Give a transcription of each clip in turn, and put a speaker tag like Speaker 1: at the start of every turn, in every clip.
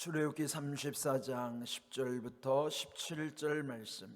Speaker 1: 출애굽기 34장 10절부터 17절 말씀,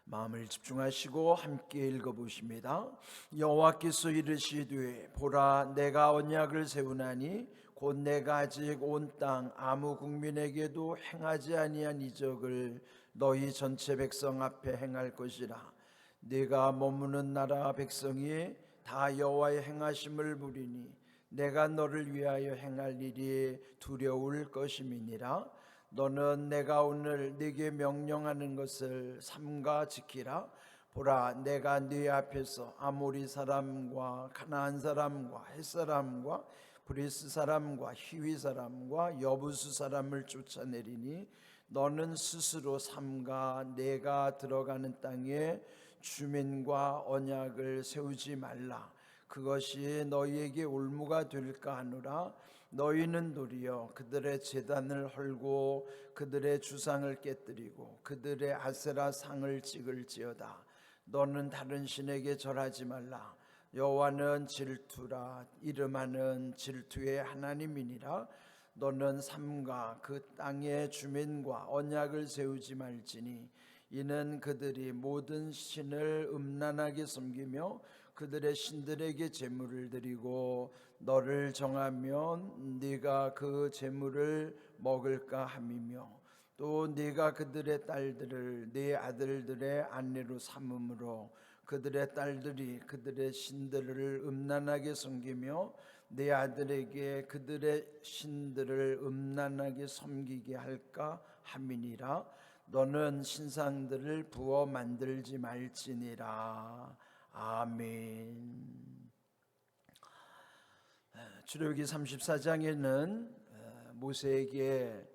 Speaker 1: 마음을 집중하시고 함께 읽어보십니다. 여호와께서 이르시되 보라, 내가 언약을 세우나니 곧 내가 아직 온 땅 아무 국민에게도 행하지 아니한 이적을 너희 전체 백성 앞에 행할 것이라. 네가 머무는 나라 백성이 다 여호와의 행하심을 보리니 내가 너를 위하여 행할 일이 두려울 것임이니라. 너는 내가 오늘 네게 명령하는 것을 삼가 지키라. 보라, 내가 네 앞에서 아모리 사람과 가나안 사람과 헷 사람과 브리스 사람과 히위 사람과 여부수 사람을 쫓아내리니 너는 스스로 삼가 내가 들어가는 땅에 주민과 언약을 세우지 말라. 그것이 너희에게 올무가 될까 하노라. 너희는 도리어 그들의 제단을 헐고 그들의 주상을 깨뜨리고 그들의 아세라 상을 찍을지어다. 너는 다른 신에게 절하지 말라. 여호와는 질투라. 이름하는 질투의 하나님이니라. 너는 삼가 그 땅의 주민과 언약을 세우지 말지니 이는 그들이 모든 신을 음란하게 섬기며 그들의 신들에게 제물을 드리고 너를 정하면 네가 그 제물을 먹을까 함이며 또 네가 그들의 딸들을 네 아들들의 아내로 삼음으로 그들의 딸들이 그들의 신들을 음란하게 섬기며 내 아들에게 그들의 신들을 음란하게 섬기게 할까 함이니라. 너는 신상들을 부어 만들지 말지니라. 아멘. 출애굽기 34장에는 모세에게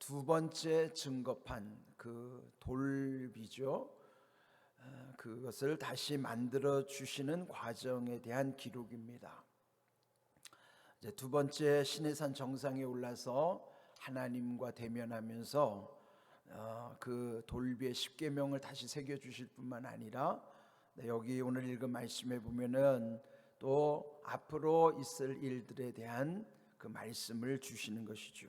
Speaker 1: 두 번째 증거판, 그 돌비죠, 그것을 다시 만들어 주시는 과정에 대한 기록입니다. 이제 두 번째 시내산 정상에 올라서 하나님과 대면하면서 그 돌비의 십계명을 다시 새겨 주실 뿐만 아니라 여기 오늘 읽은 말씀에 보면은 또 앞으로 있을 일들에 대한 그 말씀을 주시는 것이죠.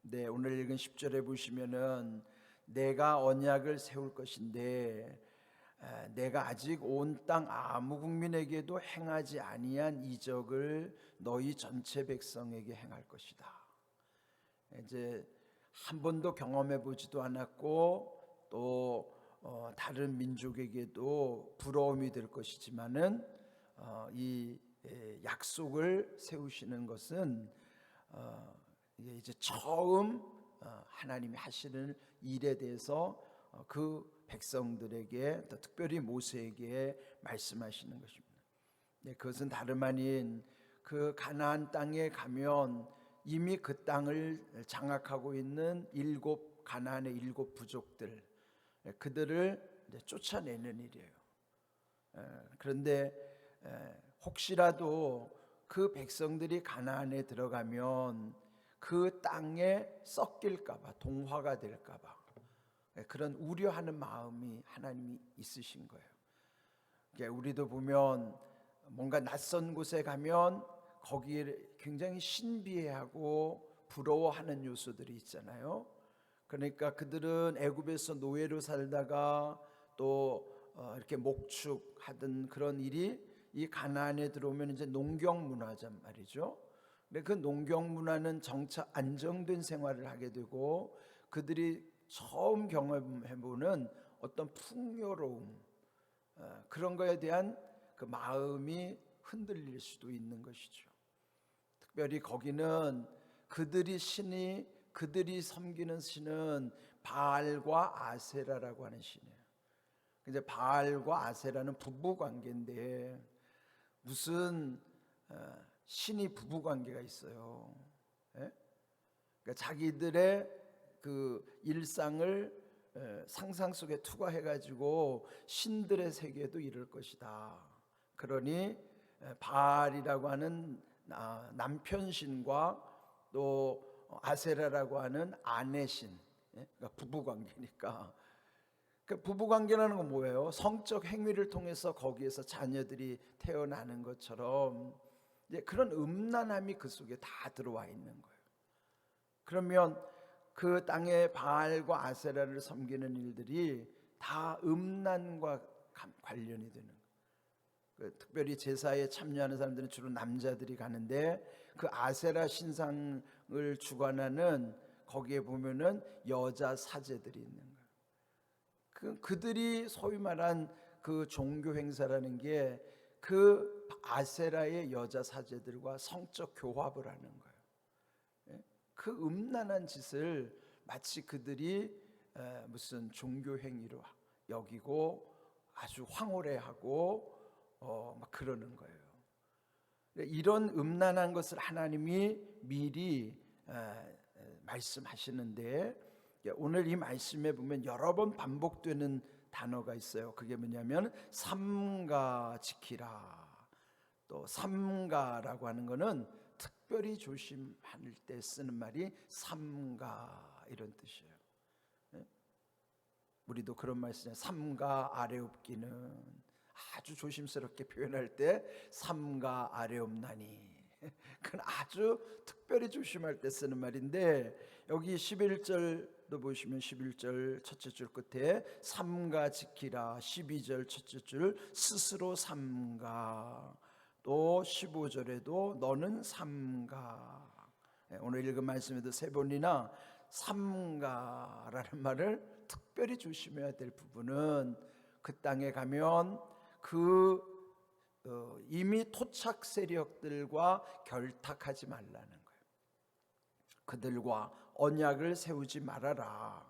Speaker 1: 네, 오늘 읽은 10절에 보시면은 내가 언약을 세울 것인데 내가 아직 온 땅 아무 국민에게도 행하지 아니한 이적을 너희 전체 백성에게 행할 것이다. 이제 한 번도 경험해 보지도 않았고 또 다른 민족에게도 부러움이 될 것이지만은 이 약속을 세우시는 것은 이제 처음 하나님이 하시는 일에 대해서 그 백성들에게 또 특별히 모세에게 말씀하시는 것입니다. 네, 그것은 다름 아닌 그 가나안 땅에 가면 이미 그 땅을 장악하고 있는 가나안의 일곱 부족들, 그들을 이제 쫓아내는 일이에요. 그런데 혹시라도 그 백성들이 가나안에 들어가면 그 땅에 섞일까봐, 동화가 될까봐 그런 우려하는 마음이 하나님이 있으신 거예요. 그러니까 우리도 보면 뭔가 낯선 곳에 가면 거기에 굉장히 신비해하고 부러워하는 요소들이 있잖아요. 그러니까 그들은 애굽에서 노예로 살다가 또 이렇게 목축하던 그런 일이 이 가나안에 들어오면 이제 농경 문화란 말이죠. 근데 그 농경 문화는 정차 안정된 생활을 하게 되고 그들이 처음 경험해보는 어떤 풍요로움, 그런 거에 대한 그 마음이 흔들릴 수도 있는 것이죠. 특별히 거기는 그들이 섬기는 신은 바알과 아세라라고 하는 신이에요. 이제 바알과 아세라는 부부 관계인데 무슨 신이 부부 관계가 있어요. 그러니까 자기들의 그 일상을 상상 속에 투과해가지고 신들의 세계에도 이를 것이다. 그러니 바알이라고 하는 남편 신과 또 아세라라고 하는 아내 신, 그러니까 부부 관계니까. 그 부부 관계라는 건 뭐예요? 성적 행위를 통해서 거기에서 자녀들이 태어나는 것처럼 이제 그런 음란함이 그 속에 다 들어와 있는 거예요. 그러면 그 땅의 바알과 아세라를 섬기는 일들이 다 음란과 관련이 되는 거예요. 특별히 제사에 참여하는 사람들은 주로 남자들이 가는데 그 아세라 신상을 주관하는 거기에 보면은 여자 사제들이 있는 거예요. 그들이 소위 말한 그 종교 행사라는 게 그 아세라의 여자 사제들과 성적 교합을 하는 거예요. 그 음란한 짓을 마치 그들이 무슨 종교 행위로 여기고 아주 황홀해하고 막 그러는 거예요. 이런 음란한 것을 하나님이 미리 말씀하시는데, 오늘 이 말씀에 보면 여러 번 반복되는 단어가 있어요. 그게 뭐냐면 삼가 지키라. 또 삼가라고 하는 거는 특별히 조심할 때 쓰는 말이 삼가 이런 뜻이에요. 우리도 그런 말 쓰잖아요. 삼가 아래 없기는, 아주 조심스럽게 표현할 때 삼가 아래 없나니, 그건 아주 특별히 조심할 때 쓰는 말인데, 여기 11절도 보시면 11절 첫째 줄 끝에 삼가 지키라, 12절 첫째 줄 스스로 삼가, 또 15절에도 너는 삼가. 오늘 읽은 말씀에도 세 번이나 삼가라는 말을 특별히 조심해야 될 부분은, 그 땅에 가면 이미 토착 세력들과 결탁하지 말라는 거예요. 그들과 언약을 세우지 말아라.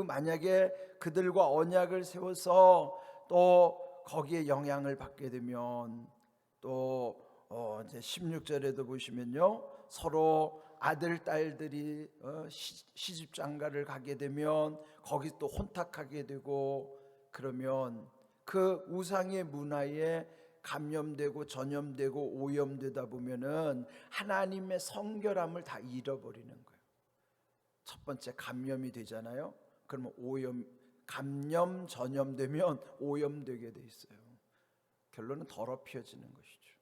Speaker 1: 만약에 그들과 언약을 세워서 또 거기에 영향을 받게 되면, 또 이제 16절에도 보시면요, 서로 아들 딸들이 시집 장가를 가게 되면 거기 또 혼탁하게 되고, 그러면 그 우상의 문화에 감염되고 전염되고 오염되다 보면은 하나님의 성결함을 다 잃어버리는 거예요. 첫 번째 감염이 되잖아요. 그러면 감염 전염되면 오염되게 돼 있어요. 결론은 더럽혀지는 것이죠.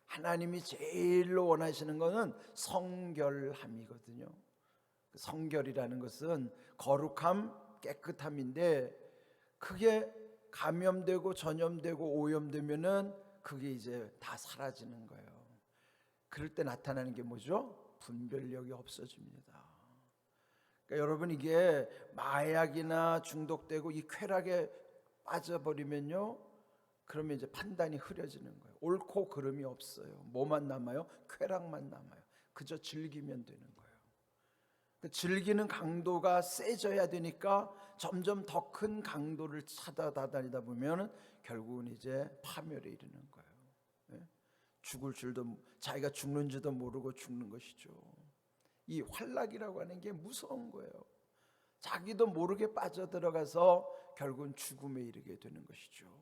Speaker 1: 하나님이 제일로 원하시는 것은 성결함이거든요. 성결이라는 것은 거룩함, 깨끗함인데, 그게 감염되고 전염되고 오염되면은 그게 이제 다 사라지는 거예요. 그럴 때 나타나는 게 뭐죠? 분별력이 없어집니다. 그러니까 여러분, 이게 마약이나 중독되고 이 쾌락에 빠져버리면요, 그러면 이제 판단이 흐려지는 거예요. 옳고 그름이 없어요. 뭐만 남아요? 쾌락만 남아요. 그저 즐기면 되는 거예요. 즐기는 강도가 세져야 되니까 점점 더 큰 강도를 찾아다니다 보면 결국은 이제 파멸에 이르는 거예요. 죽을 줄도, 자기가 죽는지도 모르고 죽는 것이죠. 이 환락이라고 하는 게 무서운 거예요. 자기도 모르게 빠져들어가서 결국은 죽음에 이르게 되는 것이죠.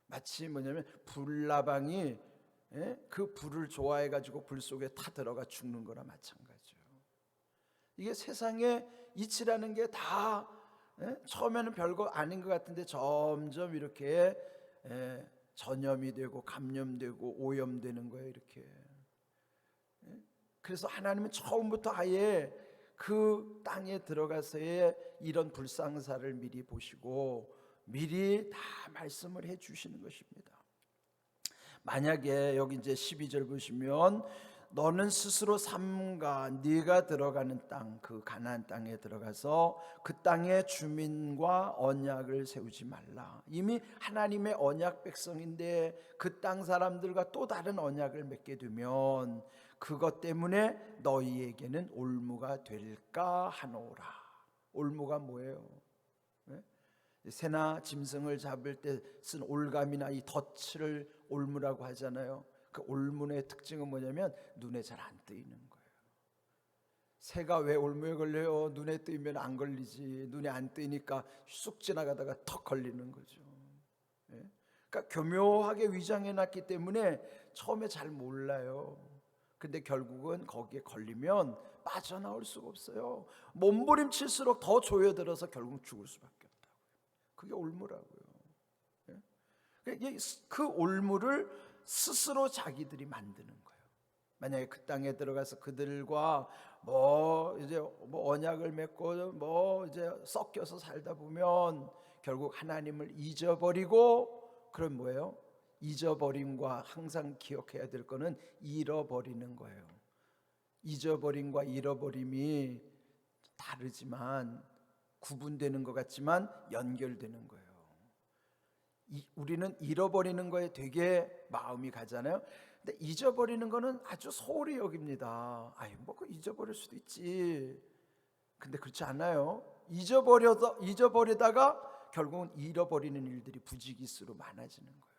Speaker 1: 마치 뭐냐면 불나방이 그 불을 좋아해 가지고 불 속에 타 들어가 죽는 거나 마찬가지예요. 이게 세상에 이치라는 게 다 처음에는 별거 아닌 것 같은데 점점 이렇게 전염이 되고 감염되고 오염되는 거예요. 이렇게. 그래서 하나님은 처음부터 아예 그 땅에 들어가서의 이런 불상사를 미리 보시고 미리 다 말씀을 해 주시는 것입니다. 만약에 여기 이제 12절 보시면 너는 스스로 삼가, 네가 들어가는 땅, 그 가나안 땅에 들어가서 그 땅의 주민과 언약을 세우지 말라. 이미 하나님의 언약 백성인데 그 땅 사람들과 또 다른 언약을 맺게 되면 그것 때문에 너희에게는 올무가 될까 하노라. 올무가 뭐예요? 새나 짐승을 잡을 때 쓴 올감이나 이 덫을 올무라고 하잖아요. 그 올문의 특징은 뭐냐면 눈에 잘 안 뜨이는 거예요. 새가 왜 올무에 걸려요? 눈에 뜨이면 안 걸리지. 눈에 안 뜨이니까 쑥 지나가다가 턱 걸리는 거죠. 그러니까 교묘하게 위장해 놨기 때문에 처음에 잘 몰라요. 근데 결국은 거기에 걸리면 빠져나올 수가 없어요. 몸부림칠수록 더 조여들어서 결국 죽을 수밖에 없다고요. 그게 올무라고요. 그 올무를 스스로 자기들이 만드는 거예요. 만약에 그 땅에 들어가서 그들과 이제 언약을 맺고 이제 섞여서 살다 보면 결국 하나님을 잊어버리고, 그럼 뭐예요? 잊어버림과 항상 기억해야 될 거는 잃어버리는 거예요. 잊어버림과 잃어버림이 다르지만, 구분되는 것 같지만 연결되는 거예요. 우리는 잃어버리는 거에 되게 마음이 가잖아요. 근데 잊어버리는 거는 아주 소홀히 여깁니다. 그 잊어버릴 수도 있지. 근데 그렇지 않아요. 잊어버리다가 결국은 잃어버리는 일들이 부지기수로 많아지는 거예요.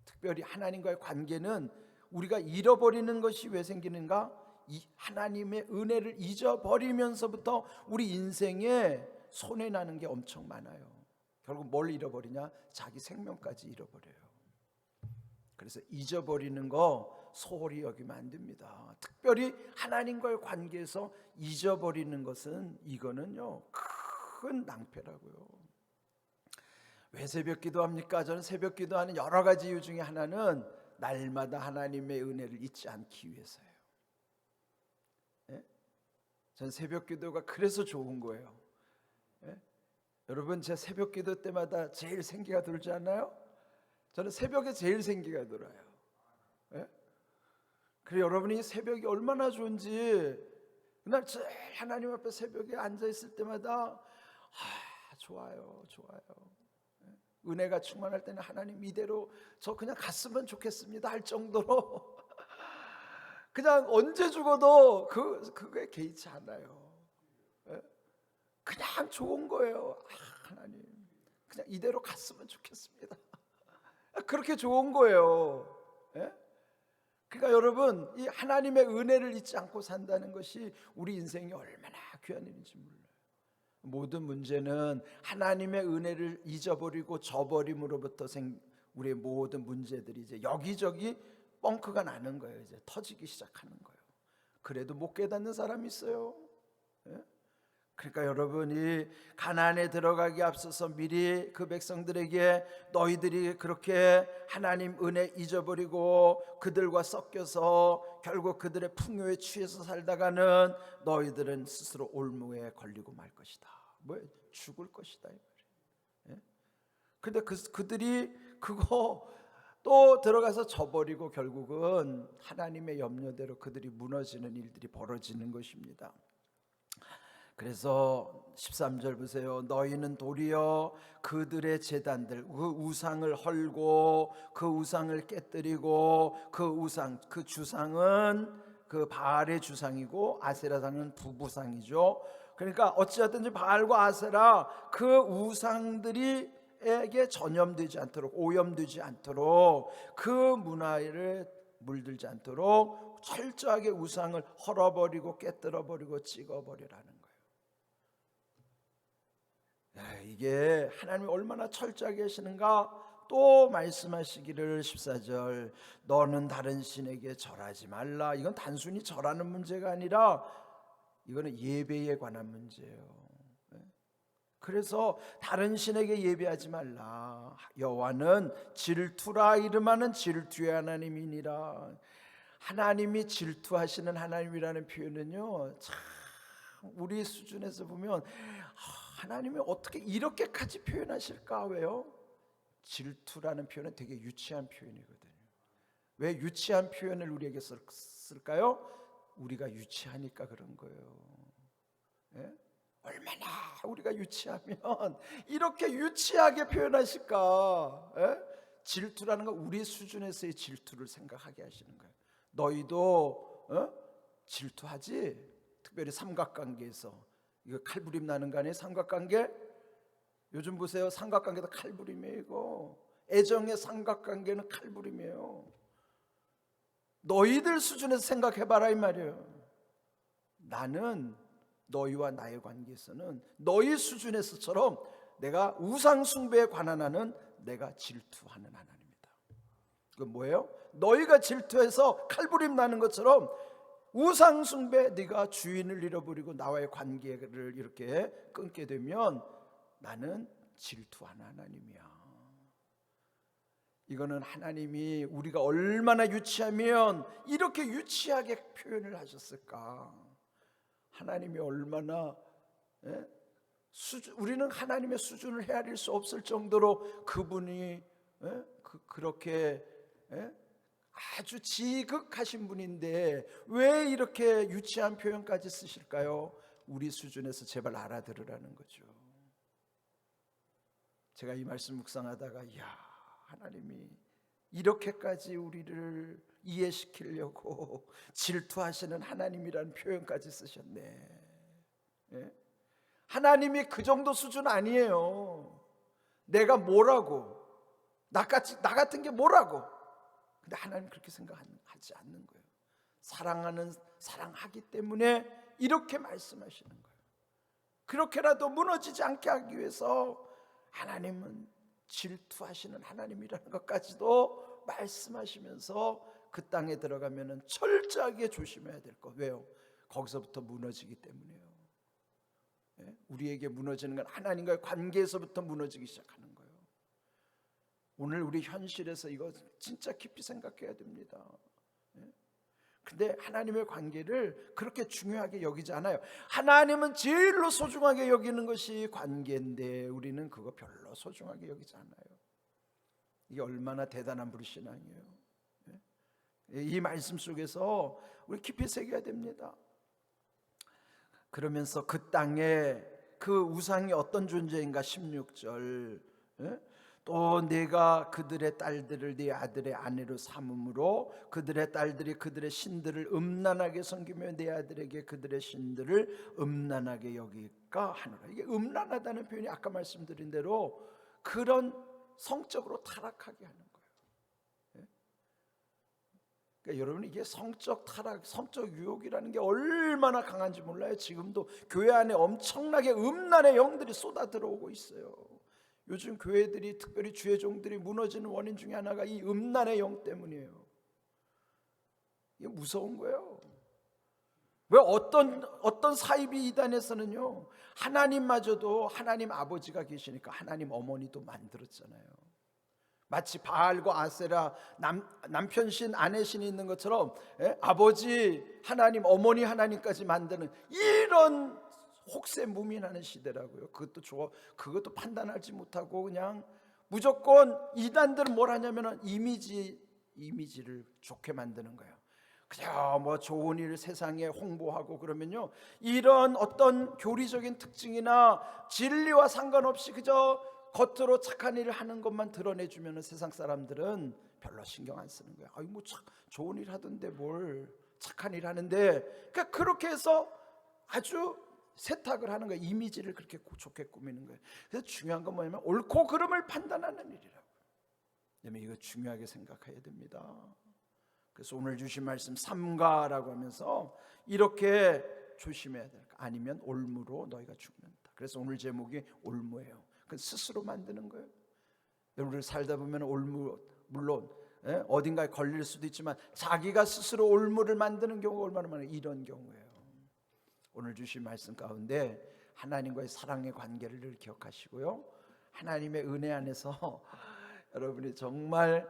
Speaker 1: 특별히 하나님과의 관계는 우리가 잃어버리는 것이 왜 생기는가? 이 하나님의 은혜를 잊어버리면서부터 우리 인생에 손해나는 게 엄청 많아요. 결국 뭘 잃어버리냐? 자기 생명까지 잃어버려요. 그래서 잊어버리는 거 소홀히 여기면 안 됩니다. 특별히 하나님과의 관계에서 잊어버리는 것은, 이거는요 큰 낭패라고요. 왜 새벽 기도합니까? 저는 새벽 기도하는 여러 가지 이유 중에 하나는 날마다 하나님의 은혜를 잊지 않기 위해서예요. 전 새벽 기도가 그래서 좋은 거예요. 여러분, 제 새벽 기도 때마다 제일 생기가 돌지 않나요? 저는 새벽에 제일 생기가 돌아요. 그래, 여러분이 새벽이 얼마나 좋은지, 그날 제일 하나님 앞에 새벽에 앉아 있을 때마다 좋아요. 은혜가 충만할 때는 하나님 이대로 저 그냥 갔으면 좋겠습니다 할 정도로 그냥 언제 죽어도 그거에 개의치 않아요. 그냥 좋은 거예요. 하나님 그냥 이대로 갔으면 좋겠습니다. 그렇게 좋은 거예요. 그러니까 여러분, 이 하나님의 은혜를 잊지 않고 산다는 것이 우리 인생이 얼마나 귀한 일인지 몰라요. 모든 문제는 하나님의 은혜를 잊어버리고 저버림으로부터 우리의 모든 문제들이 이제 여기저기 뻥크가 나는 거예요. 이제 터지기 시작하는 거예요. 그래도 못 깨닫는 사람이 있어요. 그러니까 여러분이 가나안에 들어가기 앞서서 미리 그 백성들에게, 너희들이 그렇게 하나님 은혜 잊어버리고 그들과 섞여서 결국 그들의 풍요에 취해서 살다가는 너희들은 스스로 올무에 걸리고 말 것이다. 죽을 것이다. 근데 그들이 그거 또 들어가서 저버리고 결국은 하나님의 염려대로 그들이 무너지는 일들이 벌어지는 것입니다. 그래서 13절 보세요. 너희는 도리어 그들의 제단들, 그 우상을 헐고 그 우상을 깨뜨리고 그 주상은 그 바알의 주상이고 아세라상은 부부상이죠. 그러니까 어찌하든지 바알과 아세라 그 우상들이에게 전염되지 않도록, 오염되지 않도록, 그 문화를 물들지 않도록 철저하게 우상을 헐어버리고 깨뜨려버리고 찍어버리라는 거예요. 이게 하나님이 얼마나 철저하게 하시는가. 또 말씀하시기를 14절 너는 다른 신에게 절하지 말라. 이건 단순히 절하는 문제가 아니라 이거는 예배에 관한 문제예요. 그래서 다른 신에게 예배하지 말라. 여호와는 질투라 이름하는 질투의 하나님이니라. 하나님이 질투하시는 하나님이라는 표현은요, 참 우리 수준에서 보면 하나님이 어떻게 이렇게까지 표현하실까? 왜요? 질투라는 표현은 되게 유치한 표현이거든요. 왜 유치한 표현을 우리에게 쓸까요? 우리가 유치하니까 그런 거예요. 얼마나 우리가 유치하면 이렇게 유치하게 표현하실까? 질투라는 건 우리 수준에서의 질투를 생각하게 하시는 거예요. 너희도 질투하지? 특별히 삼각관계에서 이거 칼부림 나는 거 아니에요? 삼각관계? 요즘 보세요. 삼각관계도 칼부림이에요. 이거 애정의 삼각관계는 칼부림이에요. 너희들 수준에서 생각해봐라 이 말이에요. 나는 너희와 나의 관계에서는 너희 수준에서처럼 내가 우상 숭배에 관한 한은 내가 질투하는 하나님이다. 그건 뭐예요? 너희가 질투해서 칼부림 나는 것처럼 우상 숭배, 네가 주인을 잃어버리고 나와의 관계를 이렇게 끊게 되면 나는 질투하는 하나님이야. 이거는 하나님이 우리가 얼마나 유치하면 이렇게 유치하게 표현을 하셨을까. 하나님이 얼마나 우리는 하나님의 수준을 헤아릴 수 없을 정도로 그분이 그렇게 아주 지극하신 분인데 왜 이렇게 유치한 표현까지 쓰실까요? 우리 수준에서 제발 알아들으라는 거죠. 제가 이 말씀 묵상하다가 하나님이 이렇게까지 우리를 이해시키려고 질투하시는 하나님이라는 표현까지 쓰셨네. 하나님이 그 정도 수준 아니에요. 내가 뭐라고, 나 같은 게 뭐라고. 근데 하나님 그렇게 생각하지 않는 거예요. 사랑하기 때문에 이렇게 말씀하시는 거예요. 그렇게라도 무너지지 않게 하기 위해서 하나님은 질투하시는 하나님이라는 것까지도 말씀하시면서 그 땅에 들어가면 철저하게 조심해야 될 것. 왜요? 거기서부터 무너지기 때문이에요. 우리에게 무너지는 건 하나님과의 관계에서부터 무너지기 시작하는 거예요. 오늘 우리 현실에서 이거 진짜 깊이 생각해야 됩니다. 근데 하나님의 관계를 그렇게 중요하게 여기지 않아요. 하나님은 제일로 소중하게 여기는 것이 관계인데 우리는 그거 별로 소중하게 여기지 않아요. 이게 얼마나 대단한 불신앙이에요. 이 말씀 속에서 우리 깊이 새겨야 됩니다. 그러면서 그 땅에 그 우상이 어떤 존재인가 16절 또 내가 그들의 딸들을 네 아들의 아내로 삼음으로 그들의 딸들이 그들의 신들을 음란하게 섬기며 내 아들에게 그들의 신들을 음란하게 여길까 하노라. 이게 음란하다는 표현이 아까 말씀드린 대로 그런 성적으로 타락하게 하는 거예요. 그러니까 여러분 이게 성적 타락, 성적 유혹이라는 게 얼마나 강한지 몰라요. 지금도 교회 안에 엄청나게 음란의 영들이 쏟아 들어오고 있어요. 요즘 교회들이 특별히 주의 종들이 무너지는 원인 중에 하나가 이 음란의 영 때문이에요. 이게 무서운 거예요. 왜 어떤 사이비 이단에서는요 하나님마저도 하나님 아버지가 계시니까 하나님 어머니도 만들었잖아요. 마치 바알과 아세라 남편신 아내신이 있는 것처럼 아버지 하나님 어머니 하나님까지 만드는 이런 혹세무민하는 시대라고요. 그것도 판단하지 못하고 그냥 무조건 이단들은 뭘 하냐면은 이미지를 좋게 만드는 거예요. 그냥 뭐 좋은 일 세상에 홍보하고 그러면요 이런 어떤 교리적인 특징이나 진리와 상관없이 그저 겉으로 착한 일을 하는 것만 드러내주면 세상 사람들은 별로 신경 안 쓰는 거예요. 뭐 좋은 일 하던데 뭘 착한 일 하는데 그러니까 그렇게 해서 아주 세탁을 하는 거예요. 이미지를 그렇게 좋게 꾸미는 거예요. 그래서 중요한 건 뭐냐면 옳고 그름을 판단하는 일이라고. 그러면 이거 중요하게 생각해야 됩니다. 그래서 오늘 주신 말씀 삼가라고 하면서 이렇게 조심해야 될 거. 아니면 올무로 너희가 죽는다. 그래서 오늘 제목이 올무예요. 그 스스로 만드는 거예요. 여러분들 살다 보면 올무 물론 어딘가에 걸릴 수도 있지만 자기가 스스로 올무를 만드는 경우가 얼마나 많아요. 이런 경우예요. 오늘 주신 말씀 가운데 하나님과의 사랑의 관계를 늘 기억하시고요. 하나님의 은혜 안에서 여러분이 정말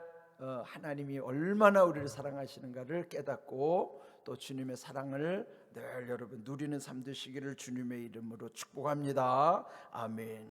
Speaker 1: 하나님이 얼마나 우리를 사랑하시는가를 깨닫고 또 주님의 사랑을 늘 여러분 누리는 삶 되시기를 주님의 이름으로 축복합니다. 아멘.